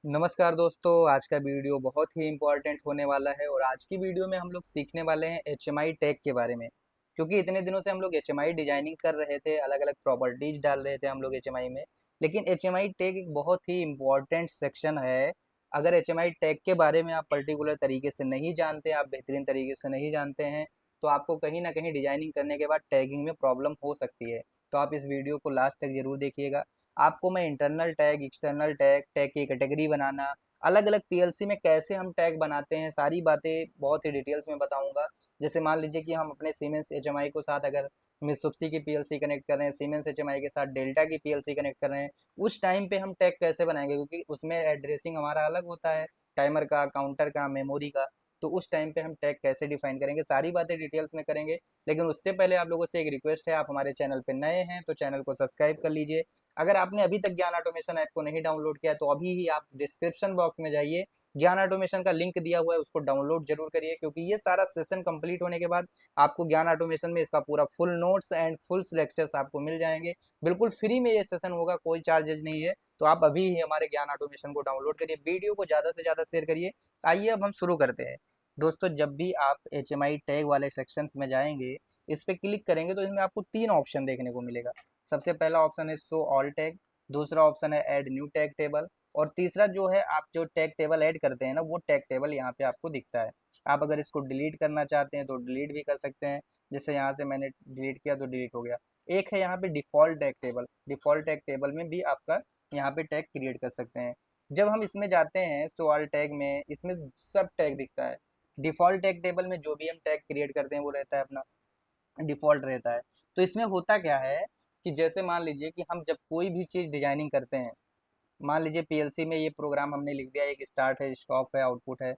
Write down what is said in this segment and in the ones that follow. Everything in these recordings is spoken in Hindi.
नमस्कार दोस्तों, आज का वीडियो बहुत ही इम्पोर्टेंट होने वाला है और आज की वीडियो में हम लोग सीखने वाले हैं एचएमआई टैग के बारे में। क्योंकि इतने दिनों से हम लोग एचएमआई डिजाइनिंग कर रहे थे, अलग अलग प्रॉपर्टीज डाल रहे थे हम लोग एचएमआई में। लेकिन एचएमआई टैग एक बहुत ही इम्पोर्टेंट सेक्शन है। अगर एचएमआई टैग के बारे में आप पर्टिकुलर तरीके से नहीं जानते, आप बेहतरीन तरीके से नहीं जानते हैं, तो आपको कहीं ना कहीं डिजाइनिंग करने के बाद टैगिंग में प्रॉब्लम हो सकती है। तो आप इस वीडियो को लास्ट तक जरूर देखिएगा। आपको मैं internal tag, external tag, tag की कैटेगरी बनाना, अलग अलग पीएलसी में कैसे हम टैग बनाते हैं, सारी बातें बहुत ही डिटेल्स में बताऊंगा। जैसे मान लीजिए कि हम अपने सीमेंस एचएमआई को साथ अगर मित्सुबिशी की पीएलसी कनेक्ट कर रहे हैं, सीमेंस एचएमआई के साथ डेल्टा की पीएलसी कनेक्ट कर रहे हैं, उस टाइम पे हम टैग कैसे बनाएंगे, क्योंकि उसमें एड्रेसिंग हमारा अलग होता है, टाइमर का, काउंटर का, मेमोरी का। तो उस टाइम पे हम टैग कैसे डिफाइन करेंगे, सारी बातें डिटेल्स में करेंगे। लेकिन उससे पहले आप लोगों से एक रिक्वेस्ट है, आप हमारे चैनल पे नए हैं तो चैनल को सब्सक्राइब कर लीजिए। अगर आपने अभी तक ज्ञान ऑटोमेशन ऐप को नहीं डाउनलोड किया तो अभी ही आप डिस्क्रिप्शन बॉक्स में जाइए, ज्ञान ऑटोमेशन का लिंक दिया हुआ है, उसको डाउनलोड जरूर करिए। क्योंकि ये सारा सेशन कंप्लीट होने के बाद आपको ज्ञान ऑटोमेशन में इसका पूरा full notes and full lectures आपको मिल जाएंगे। बिल्कुल फ्री में ये सेशन होगा, कोई चार्जेज नहीं है। तो आप अभी ही हमारे ज्ञान ऑटोमेशन को डाउनलोड करिए, वीडियो को ज्यादा से ज्यादा शेयर करिए। आइए अब हम शुरू करते हैं। दोस्तों, जब भी आप एच एम आई टैग वाले सेक्शन में जाएंगे, इस पे क्लिक करेंगे तो इसमें आपको तीन ऑप्शन देखने को मिलेगा। सबसे पहला ऑप्शन है शो ऑल टैग, दूसरा ऑप्शन है ऐड न्यू टैग टेबल, और तीसरा जो है, आप जो टैग टेबल ऐड करते हैं ना, वो टैग टेबल यहाँ पे आपको दिखता है। आप अगर इसको डिलीट करना चाहते हैं तो डिलीट भी कर सकते हैं। जैसे यहाँ से मैंने डिलीट किया तो डिलीट हो गया। एक है यहाँ पे default tag table, default tag table में भी आपका यहाँ पे टैग क्रिएट कर सकते हैं। जब हम इसमें जाते हैं शो ऑल टैग में, इसमें सब टैग दिखता है। डिफॉल्ट टैग टेबल में जो भी हम टैग क्रिएट करते हैं वो रहता है अपना डिफॉल्ट रहता है। तो इसमें होता क्या है कि जैसे मान लीजिए कि हम जब कोई भी चीज़ डिजाइनिंग करते हैं, मान लीजिए पीएलसी में ये प्रोग्राम हमने लिख दिया, एक स्टार्ट है, स्टॉप है, आउटपुट है।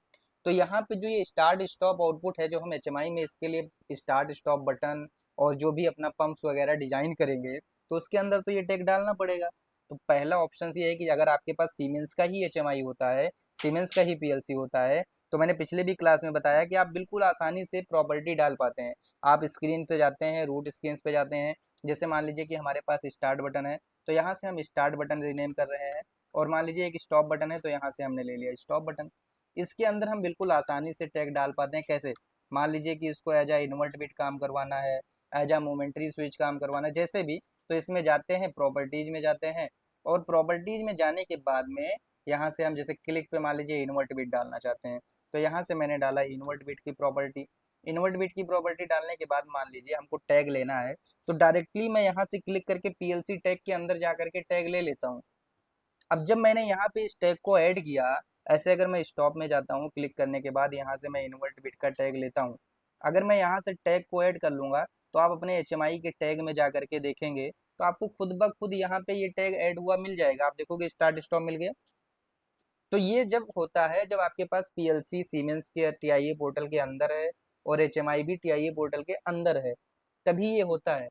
तो यहाँ पे जो ये स्टार्ट स्टॉप आउटपुट है, जो हम एचएमआई में इसके लिए स्टार्ट स्टॉप बटन और जो भी अपना पंप्स वगैरह डिजाइन करेंगे, तो उसके अंदर तो ये टेक डालना पड़ेगा। तो पहला ऑप्शन ये है कि अगर आपके पास सीमेंस का ही एचएमआई होता है, सीमेंस का ही पीएलसी होता है, तो मैंने पिछले भी क्लास में बताया कि आप बिल्कुल आसानी से प्रॉपर्टी डाल पाते हैं। आप स्क्रीन पे जाते हैं, रूट स्क्रीन पे जाते हैं। जैसे मान लीजिए कि हमारे पास स्टार्ट बटन है, तो यहाँ से हम स्टार्ट बटन रीनेम कर रहे हैं। और मान लीजिए एक स्टॉप बटन है, तो यहाँ से हमने ले लिया स्टॉप बटन। इसके अंदर हम बिल्कुल आसानी से टैग डाल पाते हैं। कैसे? मान लीजिए कि इसको एज आ इन्वर्ट बिट काम करवाना है, एज आ मोमेंट्री स्विच काम करवाना है, जैसे भी। तो इसमें जाते हैं, प्रॉपर्टीज में जाते हैं, और प्रॉपर्टीज में जाने के बाद में यहाँ से हम जैसे क्लिक पे मान लीजिए इन्वर्ट बिट डालना चाहते हैं, तो यहाँ से मैंने डाला इन्वर्ट बिट की प्रॉपर्टी। इन्वर्ट बिट की प्रॉपर्टी डालने के बाद मान लीजिए हमको टैग लेना है, तो डायरेक्टली मैं यहाँ से क्लिक करके पीएलसी टैग के अंदर जा करके टैग ले लेता हूँ। अब जब मैंने यहाँ पे इस टैग को ऐड किया, ऐसे अगर मैं स्टॉप में जाता हूँ, क्लिक करने के बाद यहाँ से मैं इन्वर्ट बिट का टैग लेता हूँ। अगर मैं यहाँ से टैग को ऐड कर लूंगा, तो आप अपने एचएमआई के टैग में जा करके देखेंगे, तो आपको खुद ब खुद यहाँ पे ये टैग ऐड हुआ मिल जाएगा। आप देखोगे स्टार्ट स्टॉप मिल गया। तो ये जब होता है, जब आपके पास पीएलसी सीमेंस के टीआईए पोर्टल के अंदर है और एचएमआई भी टीआईए पोर्टल के अंदर है, तभी ये होता है।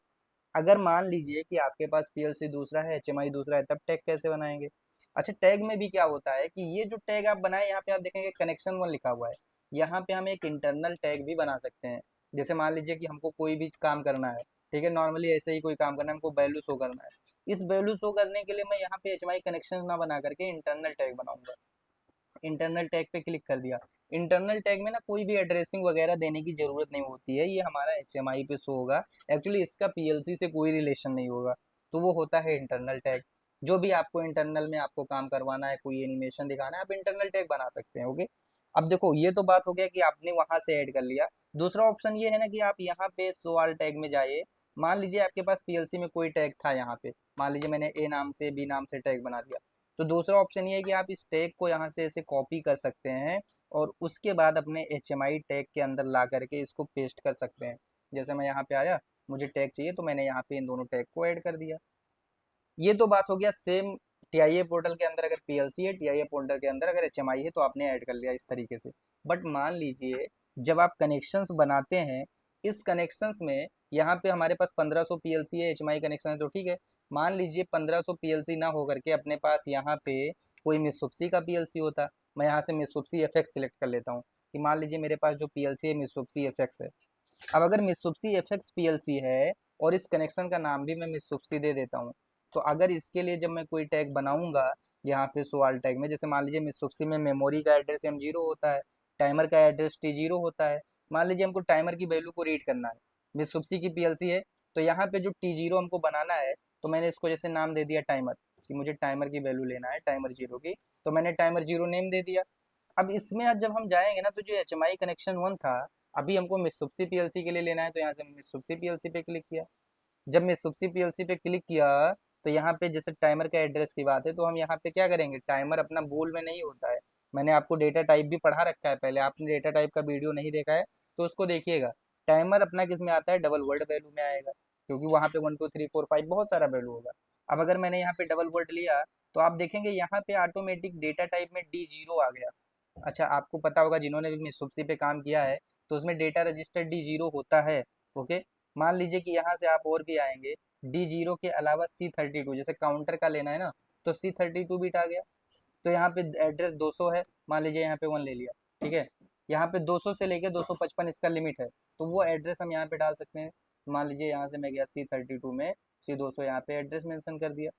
अगर मान लीजिए कि आपके पास पीएलसी दूसरा है, एचएमआई दूसरा है, तब टैग कैसे बनाएंगे? अच्छा, टैग में भी क्या होता है कि ये जो टैग आप बनाए, यहाँ पे आप देखेंगे कनेक्शन वन लिखा हुआ है। यहाँ पे हम एक इंटरनल टैग भी बना सकते हैं। जैसे मान लीजिए कि हमको कोई भी काम करना है, ठीक है, नॉर्मली ऐसे ही कोई काम करना है, हमको वैल्यू शो करना है। इस वैल्यू शो करने के लिए मैं यहाँ पे एचएमआई कनेक्शन ना बना करके इंटरनल टैग बनाऊंगा। इंटरनल टैग पे क्लिक कर दिया। इंटरनल टैग में ना कोई भी एड्रेसिंग वगैरह देने की जरूरत नहीं होती है, ये हमारा एचएमआई पे शो होगा। एक्चुअली इसका पीएलसी से कोई रिलेशन नहीं होगा। तो वो होता है इंटरनल टैग। जो भी आपको इंटरनल में आपको काम करवाना है, कोई एनिमेशन दिखाना है, आप इंटरनल टैग बना सकते हैं। ओके। अब देखो, ये तो बात हो गया कि आपने वहां से ऐड कर लिया। दूसरा ऑप्शन ये है ना कि आप यहाँ पे शो ऑल टैग में जाइए। मान लीजिए आपके पास पीएलसी में कोई टैग था यहाँ पे, मान लीजिए मैंने ए नाम से, बी नाम से टैग बना दिया। तो दूसरा ऑप्शन ये है कि आप इस टैग को यहाँ से ऐसे कॉपी कर सकते हैं, और उसके बाद अपने एचएमआई टैग के अंदर ला करके इसको पेस्ट कर सकते हैं। जैसे मैं यहाँ पे आया, मुझे टैग चाहिए, तो मैंने यहाँ पे इन दोनों टैग को ऐड कर दिया। ये तो बात हो गया सेम टीआईए पोर्टल के अंदर अगर पीएलसी है, टीआईए पोर्टल के अंदर अगर एचएमआई है, तो आपने ऐड कर लिया इस तरीके से। बट मान लीजिए जब आप कनेक्शंस बनाते हैं, इस कनेक्शंस में यहाँ पे हमारे पास 1500 पीएलसी है, एचएमआई कनेक्शन है, तो ठीक है। मान लीजिए 1500 पीएलसी ना होकर के अपने पास यहाँ पे कोई मित्सुबिशी का पीएलसी होता। मैं यहाँ से मित्सुबिशी एफएक्स सिलेक्ट कर लेता हूँ कि मान लीजिए मेरे पास जो पीएलसी है मित्सुबिशी एफएक्स है। अब अगर मित्सुबिशी एफएक्स पीएलसी है और इस कनेक्शन का नाम भी मैं मित्सुबिशी दे देता हूँ, तो अगर इसके लिए जब मैं कोई टैग बनाऊंगा यहाँ पे सो ऑल टैग में, जैसे मान लीजिए मिसुप्सी में मेमोरी का एड्रेस M0 होता है, टाइमर का एड्रेस T0 होता है। मान लीजिए हमको टाइमर की वैल्यू को रीड करना है, मिसुप्सी की पीएलसी है, तो यहाँ पे जो T0 हमको बनाना है, तो मैंने इसको जैसे नाम दे दिया टाइमर, कि मुझे टाइमर की वैल्यू लेना है टाइमर 0 की, तो मैंने टाइमर 0 नेम दे दिया। अब इसमें आज जब हम जाएंगे ना, तो जो HMI कनेक्शन 1 था, अभी हमको मिसुप्सी पीएलसी के लिए लेना है, तो यहाँ से मिसुप्सी पीएलसी पे क्लिक किया। जब मैं सुप्सी पीएलसी पे क्लिक किया, तो यहाँ पे जैसे टाइमर का एड्रेस की बात है, तो हम यहाँ पे क्या करेंगे, टाइमर अपना बोल में नहीं होता है। मैंने आपको डेटा टाइप भी पढ़ा रखा है, पहले आपने डेटा टाइप का वीडियो नहीं देखा है तो उसको देखिएगा। टाइमर अपना किस में आता है, डबल वर्ड वैल्यू में आएगा, क्योंकि वहाँ पे 1 2 3 4 5 बहुत सारा वैल्यू होगा। अब अगर मैंने यहाँ पे डबल वर्ड लिया, तो आप देखेंगे यहाँ पे ऑटोमेटिक डेटा टाइप में D0 आ गया। अच्छा, आपको पता होगा जिन्होंने भी सुप्सी पे काम किया है, तो उसमें डेटा रजिस्टर D0 होता है। ओके, मान लीजिए कि यहाँ से आप और भी आएंगे, D0 के अलावा C32, जैसे काउंटर का लेना है ना, तो C32 बिट आ गया। तो यहाँ पे एड्रेस 200 है, मान लीजिए यहाँ पे 1 ले लिया, ठीक है। यहाँ पे 200 से लेके 255 इसका लिमिट है, तो वो एड्रेस हम यहाँ पे डाल सकते हैं। मान लीजिए यहाँ से मैं गया C32 में, C200 यहाँ पे एड्रेस मेंशन कर दिया।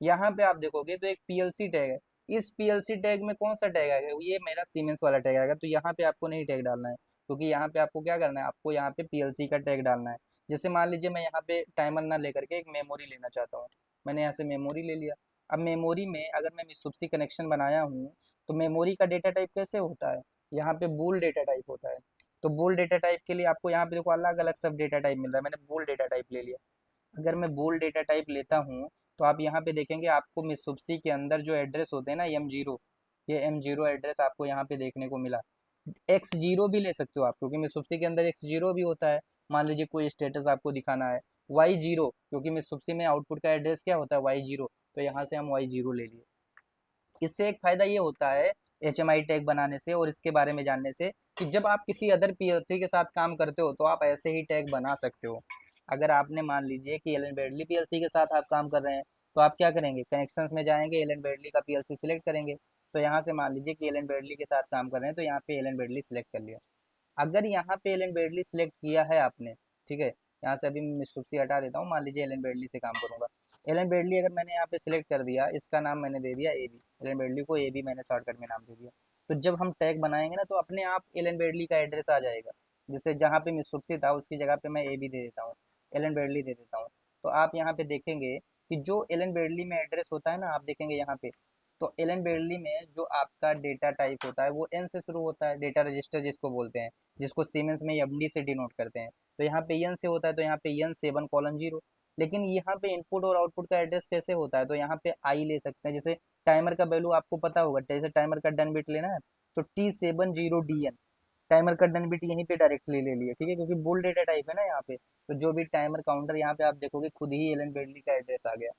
यहाँ पे आप देखोगे तो एक पीएलसी टैग है, इस पीएलसी टैग में कौन सा टैग आएगा, ये मेरा सीमेंस वाला टैग आएगा, तो यहाँ पे आपको नहीं टैग डालना है, क्योंकि यहाँ पे आपको क्या करना है, आपको यहाँ पे पीएलसी का टैग डालना है। जैसे मान लीजिए मैं यहाँ पे टाइमर ना लेकर के एक मेमोरी लेना चाहता हूँ, मैंने यहाँ से मेमोरी ले लिया। अब मेमोरी में अगर मैं मिसुप्सी कनेक्शन बनाया हूँ, तो मेमोरी का डेटा टाइप कैसे होता है, यहाँ पे बूल डेटा टाइप होता है। तो बूल डेटा टाइप के लिए आपको यहाँ पे देखो अलग अलग सब डेटा टाइप मिल रहा है, मैंने बूल डेटा टाइप ले लिया। अगर मैं बोल डेटा टाइप लेता हूँ, तो आप यहाँ पे देखेंगे आपको मिसुप्सी के अंदर जो एड्रेस होते हैं ना M0, ये M0 एड्रेस आपको यहाँ पे देखने को मिला। X0 भी ले सकते हो आप, क्योंकि मिसुप्सी के अंदर X0 भी होता है। मान लीजिए कोई स्टेटस आपको दिखाना है, Y0, क्योंकि मिसुप्सी में आउटपुट का एड्रेस क्या होता है, Y0, तो यहाँ से हम Y0 ले लिए। इससे एक फायदा ये होता है HMI टैग बनाने से और इसके बारे में जानने से, कि जब आप किसी अदर पीएलसी के साथ काम करते हो, तो आप ऐसे ही टैग बना सकते हो। अगर आपने मान लीजिए कि एलन बेडली पीएलसी के साथ आप काम कर रहे हैं, तो आप क्या करेंगे, कनेक्शंस में जाएंगे, एलन बेडली का पीएलसी सिलेक्ट करेंगे। तो यहाँ से मान लीजिए कि एलन बेडली के साथ काम कर रहे हैं, तो यहाँ पे एलन बेडली सिलेक्ट कर लिया। अगर यहाँ पे एलन बेडली सिलेक्ट किया है आपने, ठीक है, यहाँ से अभी मैं मिसुप्सी हटा देता हूँ, मान लीजिए एलन बेडली से काम करूंगा। एलन बेडली अगर मैंने यहाँ पे सिलेक्ट कर दिया, इसका नाम मैंने दे दिया AB, एलन बेडली को AB मैंने शॉर्टकट में नाम दे दिया। तो जब हम टैग बनाएंगे ना, तो अपने आप एलन बेडली का एड्रेस आ जाएगा। जैसे जहाँ पे मिसुप्सी था उसकी जगह पे मैं AB दे देता हूँ, एलन बेडली दे देता हूँ। तो आप यहाँ पे देखेंगे कि जो एलन बेडली में एड्रेस होता है ना, आप देखेंगे यहाँ पे, तो एलन बेडली में जो आपका डेटा टाइप होता है वो N से शुरू होता है, डेटा रजिस्टर जिसको बोलते हैं, जिसको सीमेंस में MD से डिनोट करते हैं। तो यहाँ पे N से होता है, तो यहाँ पे N7:0। लेकिन यहाँ पे इनपुट और आउटपुट का एड्रेस कैसे होता है, तो यहाँ पे आई ले सकते हैं। जैसे टाइमर का वैल्यू आपको पता होगा, जैसे टाइमर का डन बिट लेना है, तो T70DN, टाइमर का डन बिट यहीं पे डायरेक्टली ले लिया, ठीक है, क्योंकि बुल डेटा टाइप है ना यहाँ पे। तो जो भी टाइमर काउंटर यहाँ पे आप देखोगे खुद ही एलन बेडली का एड्रेस आ गया।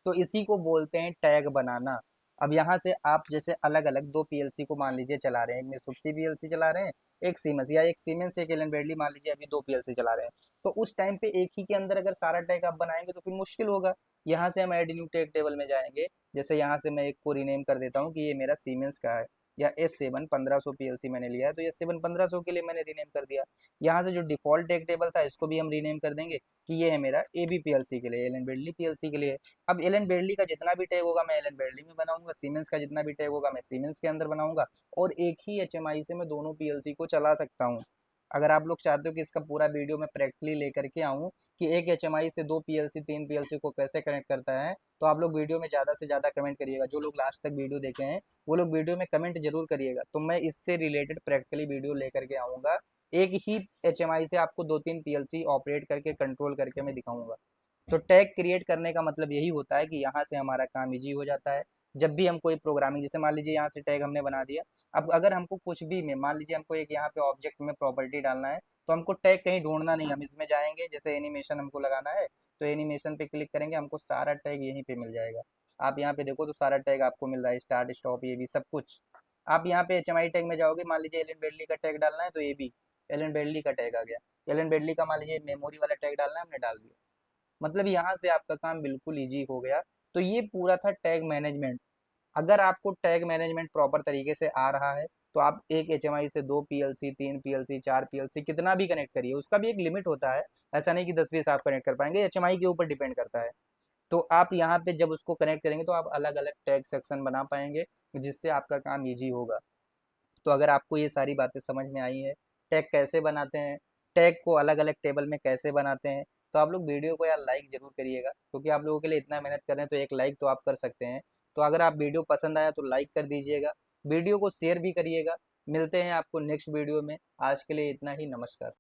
तो इसी को बोलते हैं टैग बनाना। अब यहाँ से आप जैसे अलग अलग दो पीएलसी को मान लीजिए चला रहे हैं, एक में सुप्सी पीएलसी चला रहे हैं, एक सीमेंस, या एक सीमेंस एक एलन बेडली, मान लीजिए अभी दो पीएलसी चला रहे हैं। तो उस टाइम पे एक ही के अंदर अगर सारा टैग आप बनाएंगे तो फिर मुश्किल होगा। यहाँ से हम ऐड न्यू टैग टेबल में जाएंगे, जैसे यहाँ से मैं एक को रीनेम कर देता हूँ कि ये मेरा सीमेंस का है, या S7:1500 पीएलसी मैंने लिया है, तो S7:1500 के लिए मैंने रीनेम कर दिया। यहाँ से जो डिफॉल्ट टैग टेबल था इसको भी हम रीनेम कर देंगे कि ये है मेरा AB पीएलसी के लिए, एलन बेडली पीएलसी के लिए। अब एलन बेडली का जितना भी टैग होगा मैं एलन बेडली में बनाऊंगा, सीमेंस का जितना भी टैग होगा मैं सीमेंस के अंदर बनाऊंगा, और एक ही HMI से मैं दोनों पीएलसी को चला सकता हूँ। अगर आप लोग चाहते हो कि इसका पूरा वीडियो मैं प्रैक्टिकली लेकर के आऊँ कि एक HMI से दो पीएलसी तीन पीएलसी को कैसे कनेक्ट करता है, तो आप लोग वीडियो में ज़्यादा से ज़्यादा कमेंट करिएगा। जो लोग लास्ट तक वीडियो देखे हैं वो लोग वीडियो में कमेंट जरूर करिएगा, तो मैं इससे रिलेटेड प्रैक्टिकली वीडियो लेकर के आऊँगा। एक ही HMI से आपको दो तीन पीएलसी ऑपरेट करके कंट्रोल करके मैं दिखाऊंगा। तो टैग क्रिएट करने का मतलब यही होता है कि यहाँ से हमारा काम इजी हो जाता है। जब भी हम कोई प्रोग्रामिंग, जैसे मान लीजिए यहाँ से टैग हमने बना दिया, अब अगर हमको कुछ भी में, मान लीजिए हमको एक यहाँ पे ऑब्जेक्ट में प्रॉपर्टी डालना है, तो हमको टैग कहीं ढूंढना नहीं, हम इसमें जाएंगे, जैसे एनिमेशन हमको लगाना है, तो एनिमेशन पे क्लिक करेंगे, हमको सारा टैग यहीं पे मिल जाएगा। आप यहाँ पे देखो तो सारा टैग आपको मिल रहा है, स्टार्ट स्टॉप ये भी सब कुछ। आप यहाँ पे HMI टैग में जाओगे, मान लीजिए एलन बेडली का टैग डालना है, तो ये भी एलन बेडली का टैग आ गया। एलन बेडली का मान लीजिए मेमोरी वाला टैग डालना है, हमने डाल दिया। मतलब यहाँ से आपका काम बिल्कुल इजी हो गया। तो ये पूरा था टैग मैनेजमेंट। अगर आपको टैग मैनेजमेंट प्रॉपर तरीके से आ रहा है, तो आप एक HMI से दो पीएलसी तीन पीएलसी चार पीएलसी कितना भी कनेक्ट करिए, उसका भी एक लिमिट होता है। ऐसा नहीं कि 10 20 आप कनेक्ट कर पाएंगे, HMI के ऊपर डिपेंड करता है। तो आप यहाँ पे जब उसको कनेक्ट करेंगे तो आप अलग अलग टैग सेक्शन बना पाएंगे, जिससे आपका काम ईजी होगा। तो अगर आपको ये सारी बातें समझ में आई है, टैग कैसे बनाते हैं, टैग को अलग अलग टेबल में कैसे बनाते हैं, तो आप लोग वीडियो को यार लाइक जरूर करिएगा, क्योंकि आप लोगों के लिए इतना मेहनत कर रहे हैं तो एक लाइक तो आप कर सकते हैं। तो अगर आप वीडियो पसंद आया तो लाइक कर दीजिएगा, वीडियो को शेयर भी करिएगा। मिलते हैं आपको नेक्स्ट वीडियो में, आज के लिए इतना ही, नमस्कार।